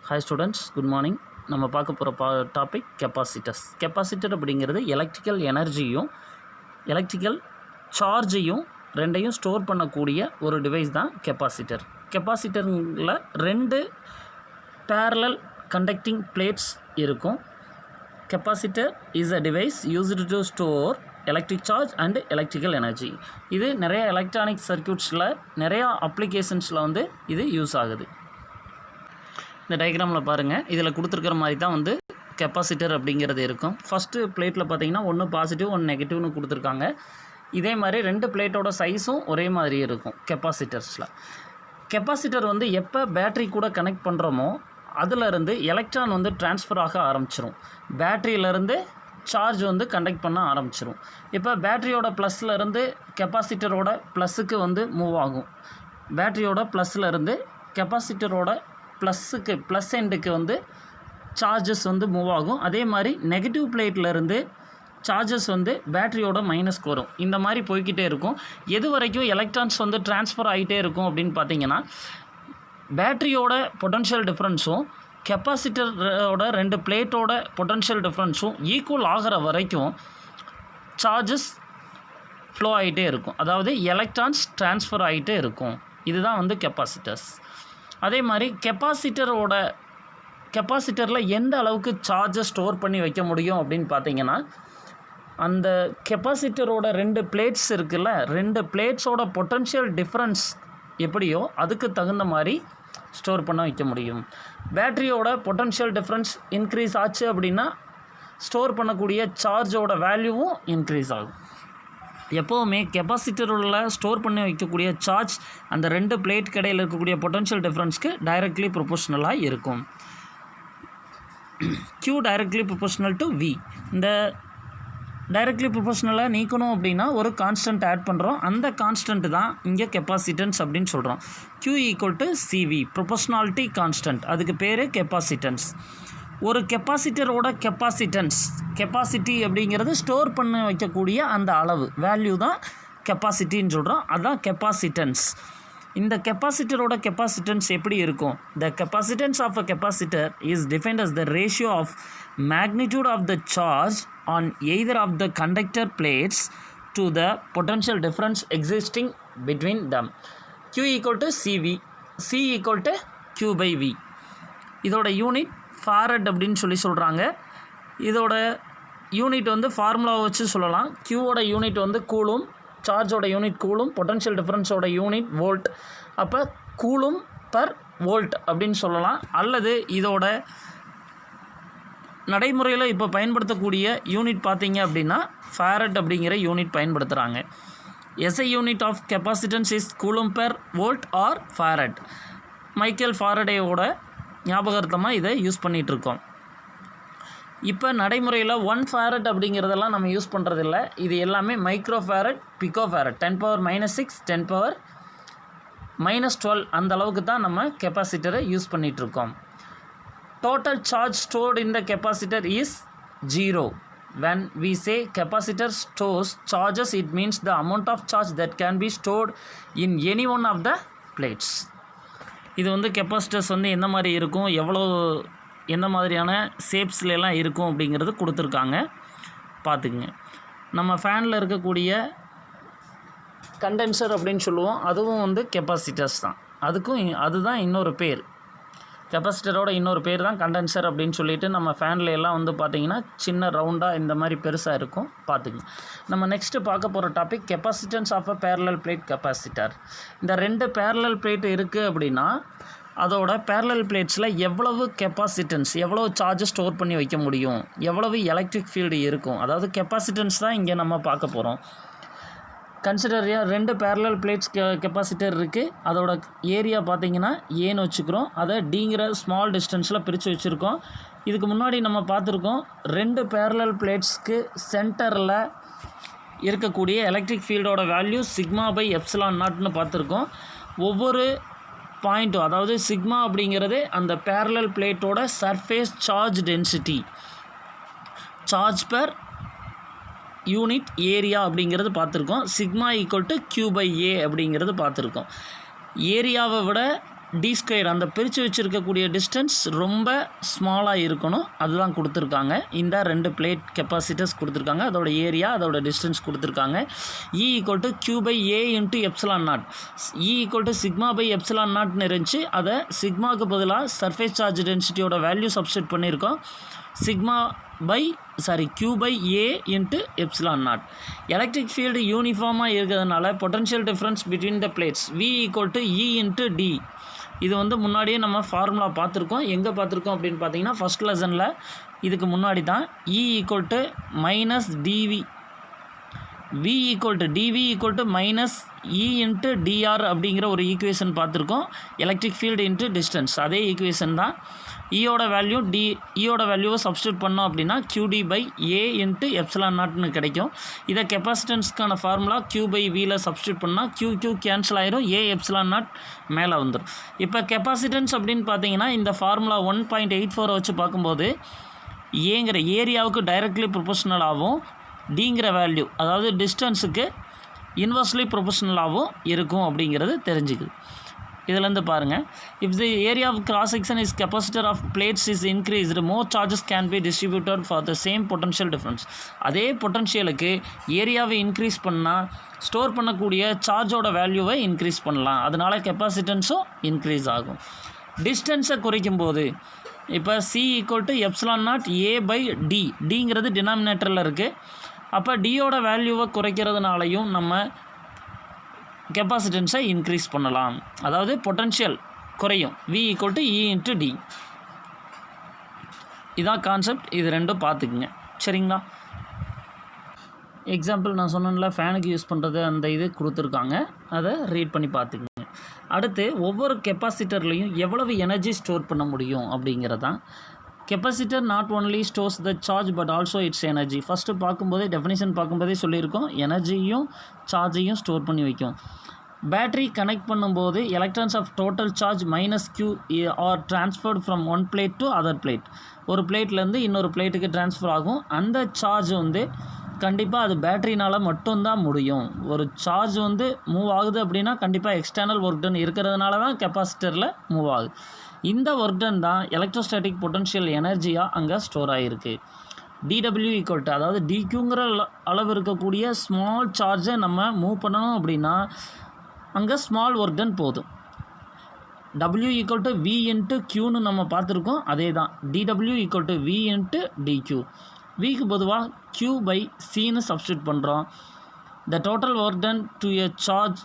Hi students, good morning. நம்ம பார்க்க போகிற டாபிக் கெப்பாசிட்டர்ஸ். கெப்பாசிட்டர் அப்படிங்கிறது எலக்ட்ரிக்கல் எனர்ஜியும் எலக்ட்ரிக்கல் சார்ஜையும் ரெண்டையும் ஸ்டோர் பண்ணக்கூடிய ஒரு டிவைஸ் தான் கெப்பாசிட்டர். கெப்பாசிட்டரில் ரெண்டு பேரலல் கண்டக்டிங் பிளேட்ஸ் இருக்கும். Capacitor is a device used to store electric charge and electrical energy. இது நிறைய எலக்ட்ரானிக் சர்க்யூட்ஸில் நிறையா அப்ளிகேஷன்ஸில் இது யூஸ் ஆகுது. இந்த டயக்ராமில் பாருங்கள், இதில் கொடுத்துருக்கிற மாதிரி தான் கெப்பாசிட்டர் அப்படிங்கிறது இருக்கும். ஃபஸ்ட்டு பிளேட்டில் பார்த்தீங்கன்னா ஒன்று பாசிட்டிவ் ஒன்று நெகட்டிவ்னு கொடுத்துருக்காங்க. இதே மாதிரி ரெண்டு பிளேட்டோட சைஸும் ஒரே மாதிரி இருக்கும் கெப்பாசிட்டர்ஸில். கெப்பாசிட்டர் எப்போ பேட்ரி கூட கனெக்ட் பண்ணுறோமோ அதிலிருந்து எலக்ட்ரான் ட்ரான்ஸ்ஃபர் ஆக ஆரம்பிச்சிரும். பேட்ரியிலேருந்து சார்ஜ் கண்டக்ட் பண்ண ஆரம்பிச்சிரும். இப்போ பேட்ரியோட ப்ளஸ்லேருந்து கெப்பாசிட்டரோட ப்ளஸ்ஸுக்கு மூவ் ஆகும். பேட்ரியோட ப்ளஸ்லேருந்து கெப்பாசிட்டரோட ப்ளஸ் எண்டுக்கு சார்ஜஸ் மூவ் ஆகும். அதே மாதிரி நெகட்டிவ் பிளேட்லேருந்து சார்ஜஸ் பேட்டரியோட மைனஸ்க்கு வரும். இந்த மாதிரி போய்கிட்டே இருக்கும். எது வரைக்கும் எலக்ட்ரான்ஸ் ட்ரான்ஸ்ஃபர் ஆகிட்டே இருக்கும் அப்படின்னு பார்த்தீங்கன்னா, பேட்டரியோட பொட்டன்ஷியல் டிஃப்ரென்ஸும் கெப்பாசிட்டரோட ரெண்டு பிளேட்டோட பொட்டன்ஷியல் டிஃப்ரென்ஸும் ஈக்குவல் ஆகிற வரைக்கும் சார்ஜஸ் ஃப்ளோ ஆகிட்டே இருக்கும். அதாவது எலக்ட்ரான்ஸ் ட்ரான்ஸ்ஃபர் ஆகிட்டே இருக்கும். இதுதான் கெப்பாசிட்டர்ஸ். அதே மாதிரி கெப்பாசிட்டரில் எந்த அளவுக்கு சார்ஜை ஸ்டோர் பண்ணி வைக்க முடியும் அப்படின்னு பார்த்தீங்கன்னா, அந்த கெப்பாசிட்டரோட ரெண்டு பிளேட்ஸ் இருக்குல்ல, ரெண்டு பிளேட்ஸோட பொட்டன்ஷியல் டிஃப்ரென்ஸ் எப்படியோ அதுக்கு தகுந்த மாதிரி ஸ்டோர் பண்ண வைக்க முடியும். பேட்டரியோட பொட்டன்ஷியல் டிஃப்ரென்ஸ் இன்க்ரீஸ் ஆச்சு அப்படின்னா ஸ்டோர் பண்ணக்கூடிய சார்ஜோட வேல்யூவும் இன்க்ரீஸ் ஆகும். எப்போவுமே கெப்பாசிட்டரில் ஸ்டோர் பண்ணி வைக்கக்கூடிய சார்ஜ் அந்த ரெண்டு பிளேட் கடையில் இருக்கக்கூடிய பொட்டன்ஷியல் டிஃப்ரென்ஸ்க்கு டைரக்ட்லி ப்ரொபோஷ்னலாக இருக்கும். Q directly proportional to V. இந்த டைரக்ட்லி ப்ரொபோஷ்னலாக நீக்கணும் அப்படின்னா ஒரு கான்ஸ்டன்ட் ஆட் பண்ணுறோம். அந்த கான்ஸ்டன்ட் தான் இங்கே கெப்பாசிட்டன்ஸ் அப்படின்னு சொல்கிறோம். Q equal to CV, proportionality constant. அதுக்கு பேர் கெப்பாசிட்டன்ஸ். ஒரு கெப்பாசிட்டரோட கெப்பாசிட்டி அப்படிங்கிறது ஸ்டோர் பண்ண வைக்கக்கூடிய அந்த அளவு வேல்யூ தான் கெப்பாசிட்டின்னு சொல்கிறோம். அதுதான் கெப்பாசிட்டன்ஸ். இந்த கெப்பாசிட்டரோட கெப்பாசிட்டன்ஸ் எப்படி இருக்கும்? The capacitance of a capacitor is defined as the ratio of magnitude of the charge on either of the conductor plates to the potential difference existing between them. Q equal to CV, C equal to Q by V. இதோட unit farad அப்படின்னு சொல்கிறாங்க. இதோட unit ஃபார்முலாவை வச்சு சொல்லலாம். க்யூவோட unit coulomb, சார்ஜோட unit coulomb, potential டிஃப்ரென்ஸோட யூனிட் வோல்ட். அப்போ கூலும் பர் வோல்ட் அப்படின்னு சொல்லலாம். அல்லது இதோட நடைமுறையில் இப்போ பயன்படுத்தக்கூடிய யூனிட் பார்த்தீங்க அப்படின்னா ஃபாரட் அப்படிங்கிற யூனிட் பயன்படுத்துகிறாங்க. SI unit of capacitance is coulomb per volt or farad. Michael ஃபாரடேயோட ஞாபகார்த்தமாக இதை யூஸ் பண்ணிகிட்ருக்கோம். இப்போ நடைமுறையில் 1 ஃபாரட் அப்படிங்கிறதெல்லாம் நம்ம யூஸ் பண்ணுறதில்ல. இது எல்லாமே மைக்ரோ ஃபாரட், பிகோ ஃபாரட், 10⁻⁻6, 10⁻⁻12 அந்த அளவுக்கு தான் நம்ம கெப்பாசிட்டரை யூஸ் பண்ணிகிட்ருக்கோம். Total charge stored in the capacitor is 0. When we say capacitor stores charges, it means the amount of charge that can be stored in any one of the plates. இது capacitors எந்த மாதிரி இருக்கும், எந்த மாதிரியான ஷேப்ஸ்லாம் இருக்கும் அப்படிங்கிறது கொடுத்துருக்காங்க, பார்த்துக்குங்க. நம்ம ஃபேனில் இருக்கக்கூடிய கண்டென்சர் அப்படின்னு சொல்லுவோம், அதுவும் கெப்பாசிட்டர்ஸ் தான். அதுதான் இன்னொரு பேர். கெப்பாசிட்டரோட இன்னொரு பேர் தான் கண்டென்சர் அப்படின்னு சொல்லிட்டு நம்ம ஃபேனில் எல்லாம் பார்த்தீங்கன்னா சின்ன ரவுண்டாக இந்த மாதிரி பெருசாக இருக்கும், பார்த்துக்குங்க. நம்ம நெக்ஸ்ட்டு பார்க்க போகிற topic capacitance of a parallel plate capacitor. இந்த ரெண்டு பேரலல் பிளேட் இருக்குது அப்படின்னா அதோட பேரலல் பிளேட்ஸில் எவ்வளவு கெப்பாசிட்டன்ஸ், எவ்வளவு சார்ஜஸ் ஸ்டோர் பண்ணி வைக்க முடியும், எவ்வளவு எலக்ட்ரிக் ஃபீல்டு இருக்கும், அதாவது கெப்பாசிட்டன்ஸ் தான் இங்கே நம்ம பார்க்க போகிறோம். கன்சிடரியா ரெண்டு பேரலல் பிளேட்ஸ் கெப்பாசிட்டர் இருக்குது. அதோட ஏரியா பார்த்தீங்கன்னா ஏன்னு வச்சுக்கிறோம். அதை டிங்கிற ஸ்மால் டிஸ்டன்ஸில் பிரித்து வச்சுருக்கோம். இதுக்கு முன்னாடி நம்ம பார்த்துருக்கோம், ரெண்டு பேரலல் பிளேட்ஸ்க்கு சென்டரில் இருக்கக்கூடிய எலக்ட்ரிக் ஃபீல்டோட வேல்யூ சிக்மா பை எப்சிலான் நாட்னு பார்த்துருக்கோம். ஒவ்வொரு பாயிண்ட்டும், அதாவது சிக்மா அப்படிங்கிறது அந்த பேரலல் பிளேட்டோட surface charge density, charge per unit area அப்படிங்கிறது பார்த்துருக்கோம். Sigma equal to Q by A அப்படிங்கிறது பார்த்துருக்கோம். ஏரியாவை விட டி ஸ்கொயர் அந்த பிரித்து வச்சுருக்கக்கூடிய டிஸ்டன்ஸ் ரொம்ப ஸ்மாலாக இருக்கணும், அதுதான் கொடுத்துருக்காங்க. இந்த 2 பிளேட் கெப்பாசிட்டர்ஸ் கொடுத்துருக்காங்க, அதோட ஏரியா அதோட டிஸ்டன்ஸ் கொடுத்துருக்காங்க. E = Q/A × ε0. E = σ/ε0 இருந்துச்சு, அதை சிக்மாவுக்கு பதிலாக சர்ஃபேஸ் சார்ஜ் டென்சிட்டியோட வேல்யூ சப்ஸ்டிட் பண்ணியிருக்கோம். Q/A × ε0. எலக்ட்ரிக் ஃபீல்டு யூனிஃபார்மாக இருக்கிறதுனால potential difference between the plates V = E × D. இது வந்து முன்னாடியே நம்ம ஃபார்முலா பார்த்துருக்கோம். எங்கே பார்த்துருக்கோம் அப்படின்னு பார்த்தீங்கன்னா ஃபஸ்ட் லெசனில் இதுக்கு முன்னாடி தான். E = -dV, V = dV = E × dr அப்படிங்கிற ஒரு ஈக்குவேஷன் பார்த்துருக்கோம். எலக்ட்ரிக் ஃபீல்டு இன்ட்டு டிஸ்டன்ஸ் அதே ஈக்குவேஷன் தான். ஈயோட வேல்யூவை சப்ஸ்டியூட் பண்ணோம் அப்படின்னா QD/A × ε0ன்னு கிடைக்கும். இதை கெப்பாசிட்டன்ஸ்க்கான ஃபார்முலா Q/Vயில் சப்ஸ்டியூட் பண்ணால் QQ கேன்சல் ஆயிரும், A ε0 மேலே வந்துடும். இப்போ கெப்பாசிட்டன்ஸ் அப்படின்னு பார்த்தீங்கன்னா இந்த ஃபார்முலா 1.84 வச்சு பார்க்கும்போது ஏங்கிற ஏரியாவுக்கு டைரக்ட்லி ப்ரொபோஷனலாகவும் டிங்கிற வேல்யூ அதாவது டிஸ்டன்ஸுக்கு இன்வெர்ஸ்லி ப்ரொபோஷனலாகவும் இருக்கும் அப்படிங்கிறது தெரிஞ்சுக்குது. இதிலேருந்து பாருங்கள், if the area of cross section is capacitor of plates is increased more charges can be distributed for the same potential difference. அதே பொட்டன்ஷியலுக்கு ஏரியாவை இன்க்ரீஸ் பண்ணால் ஸ்டோர் பண்ணக்கூடிய சார்ஜோட வேல்யூவை இன்க்ரீஸ் பண்ணலாம், அதனால் கெப்பாசிட்டன்ஸும் இன்க்ரீஸ் ஆகும். டிஸ்டன்ஸை குறைக்கும் போது இப்போ C = ε0A/D, டிங்கிறது டினாமினேட்டரில் இருக்குது. அப்போ டியோட வேல்யூவை குறைக்கிறதுனாலையும் நம்ம கெப்பாசிட்டன்ஸை இன்க்ரீஸ் பண்ணலாம், அதாவது பொட்டன்ஷியல் குறையும். V = E × D. இதான் கான்செப்ட், இது ரெண்டும் பார்த்துக்குங்க சரிங்களா. எக்ஸாம்பிள் நான் சொன்னேன்ல ஃபேனுக்கு யூஸ் பண்ணுறது, அந்த இது கொடுத்துருக்காங்க, அதை ரீட் பண்ணி பார்த்துக்குங்க. அடுத்து ஒவ்வொரு கெப்பாசிட்டர்லேயும் எவ்வளவு எனர்ஜி ஸ்டோர் பண்ண முடியும் அப்படிங்கிறதான். Capacitor not only stores the charge but also its energy. First பார்க்கும்போதே டெஃபினிஷன் பார்க்கும்போதே சொல்லியிருக்கோம், எனர்ஜியும் சார்ஜையும் ஸ்டோர் பண்ணி வைக்கும். பேட்டரி கனெக்ட் பண்ணும்போது electrons of total charge -Q are transferred from one plate to other plate. ஒரு பிளேட்லேருந்து இன்னொரு பிளேட்டுக்கு ட்ரான்ஸ்ஃபர் ஆகும். அந்த சார்ஜ் வந்து கண்டிப்பாக அது பேட்டரினால் மட்டும்தான் முடியும். ஒரு சார்ஜ் வந்து மூவ் ஆகுது அப்படின்னா கண்டிப்பாக எக்ஸ்டர்னல் ஒர்க் டன் இருக்கிறதுனால தான் கெப்பாசிட்டரில் மூவ் ஆகுது. இந்த ஒர்க் டன் தான் எலக்ட்ரோஸ்டாட்டிக் பொட்டன்ஷியல் எனர்ஜியாக அங்கே ஸ்டோர் ஆகிருக்கு. dW = அதாவது dQங்கிற அளவு இருக்கக்கூடிய ஸ்மால் சார்ஜை நம்ம மூவ் பண்ணணும் அப்படின்னா அங்கே ஸ்மால் ஒர்க் டன் போதும். W = V × Qன்னு நம்ம பார்த்துருக்கோம், அதே தான். dW = V × dQ. Vக்கு பொதுவாக Q/Cன்னு சப்ஸ்டியூட் பண்ணுறோம். The total work done to a charge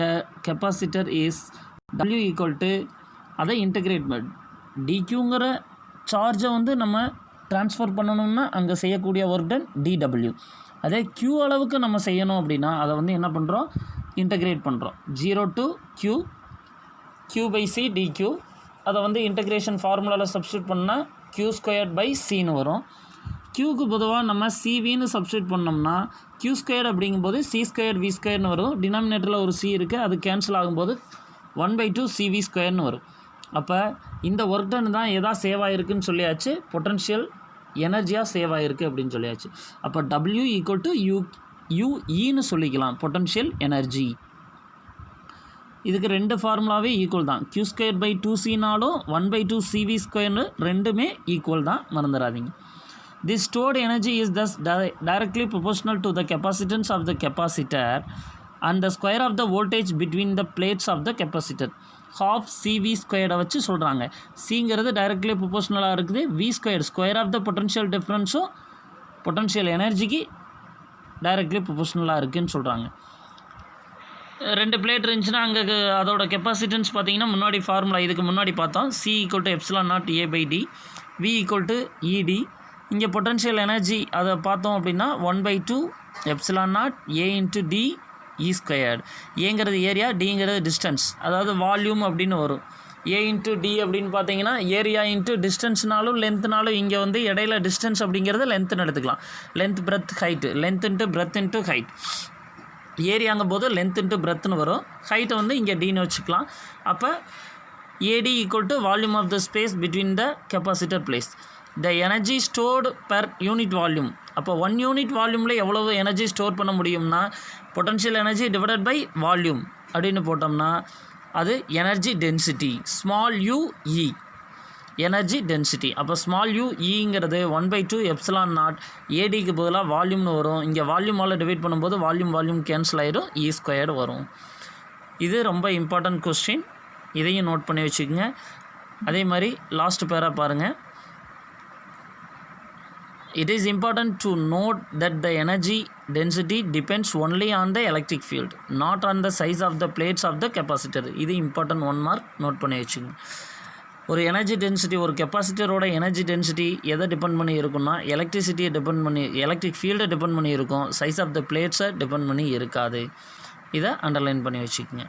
a capacitor is W = அதை இன்டகிரேட் பண்ண டிக்யூங்கிற சார்ஜை வந்து நம்ம ட்ரான்ஸ்ஃபர் பண்ணணும்னா அங்கே செய்யக்கூடிய ஒர்க் டன் dW. அதே Q அளவுக்கு நம்ம செய்யணும் அப்படின்னா அதை வந்து என்ன பண்ணுறோம், இன்டகிரேட் பண்ணுறோம். 0 to Q Q/C dQ. அதை வந்து இன்டகிரேஷன் ஃபார்முலாவில் சப்ஸ்டியூட் பண்ணால் Q²/Cன்னு வரும். Qக்கு பொதுவாக நம்ம CVன்னு சப்ஸ்டியூட் பண்ணோம்னா Q² அப்படிங்கும்போது C²V²ன்னு வரும். டினாமினேட்டரில் ஒரு C இருக்குது, அது கேன்சல் ஆகும்போது 1/2 CV² வரும். அப்போ இந்த ஒர்க் டன் தான் எதா சேவ் ஆகிருக்குன்னு சொல்லியாச்சு, பொட்டன்ஷியல் எனர்ஜியாக சேவ் ஆகிருக்கு அப்படின்னு சொல்லியாச்சு. அப்போ W = UEன்னு சொல்லிக்கலாம், பொட்டன்ஷியல் எனர்ஜி. இதுக்கு 2 ஃபார்முலாவே ஈக்குவல் தான். Q²/2Cனாலும் 1/2 CV² ரெண்டுமே ஈக்குவல் தான், மறந்துடாதீங்க. This stored energy is thus directly proportional to the capacitance of the capacitor and the square of the voltage between the plates of the capacitor. half CV² வச்சு சொல்கிறாங்க. சிங்கிறது directly ப்ரொபோஷனலாக இருக்குது, V² square of the potential டிஃப்ரென்ஸும் potential எனர்ஜிக்கு directly ப்ரொபோஷனலாக இருக்குதுன்னு சொல்கிறாங்க. 2 plate இருந்துச்சுன்னா அங்கே அதோட கெப்பாசிட்டன்ஸ் பார்த்தீங்கன்னா முன்னாடி ஃபார்முலா இதுக்கு முன்னாடி பார்த்தோம். C = ε0A/D, V = ED. இங்கே பொட்டன்ஷியல் எனர்ஜி அதை பார்த்தோம் அப்படின்னா 1/2 ε0A × D E². ஏங்கிறது ஏரியா, டிங்கிறது டிஸ்டன்ஸ், அதாவது வால்யூம் அப்படின்னு வரும். A × D அப்படின்னு பார்த்தீங்கன்னா ஏரியா இன்ட்டு டிஸ்டன்ஸ்னாலும் லென்த்னாலும் இங்கே வந்து இடையில டிஸ்டன்ஸ் அப்படிங்கிறது லென்த்துன்னு எடுத்துக்கலாம். Length breadth height, length into breadth into height. ஏரியாங்கும் போது லென்த் இன்ட்டு பிரெத்னு வரும், ஹைட்டை வந்து இங்கே டின்னு வச்சுக்கலாம். அப்போ AD = volume of the space between the capacitor plates. The energy stored per unit volume. அப்போ 1 யூனிட் வால்யூமில் எவ்வளவு எனர்ஜி ஸ்டோர் பண்ண முடியும்னா potential energy divided by volume அப்படின்னு போட்டோம்னா அது energy density small u E energy density. அப்போ ஸ்மால் யூ இங்கிறது 1/2 எப்சிலான் நாட் ஏடிக்கு பதிலாக வால்யூம்னு வரும். இங்கே வால்யூமால் டிவைட் பண்ணும்போது வால்யூம் கேன்சல் ஆகிடும், இ ஸ்கொயர்டு வரும். இது ரொம்ப இம்பார்ட்டன்ட் கொஸ்டின், இதையும் நோட் பண்ணி வச்சுக்கோங்க. அதே மாதிரி லாஸ்ட் பேரா பாருங்கள். It is important to note that the energy density depends only on the electric field, not on the size of the plates of the capacitor. இது இம்பார்ட்டன்ட் 1 மார்க் நோட் பண்ணி வச்சுங்க. ஒரு எனர்ஜி டென்சிட்டி, ஒரு கெப்பாசிட்டரோட energy density எதை depend பண்ணி இருக்குன்னா எலக்ட்ரிசிட்டியை depend பண்ணி, electric ஃபீல்டை டிபெண்ட் பண்ணி இருக்கும். சைஸ் ஆஃப் த பிளேட்ஸை டிபெண்ட் பண்ணி இருக்காது. இதை அண்டர்லைன் பண்ணி வச்சுக்கோங்க.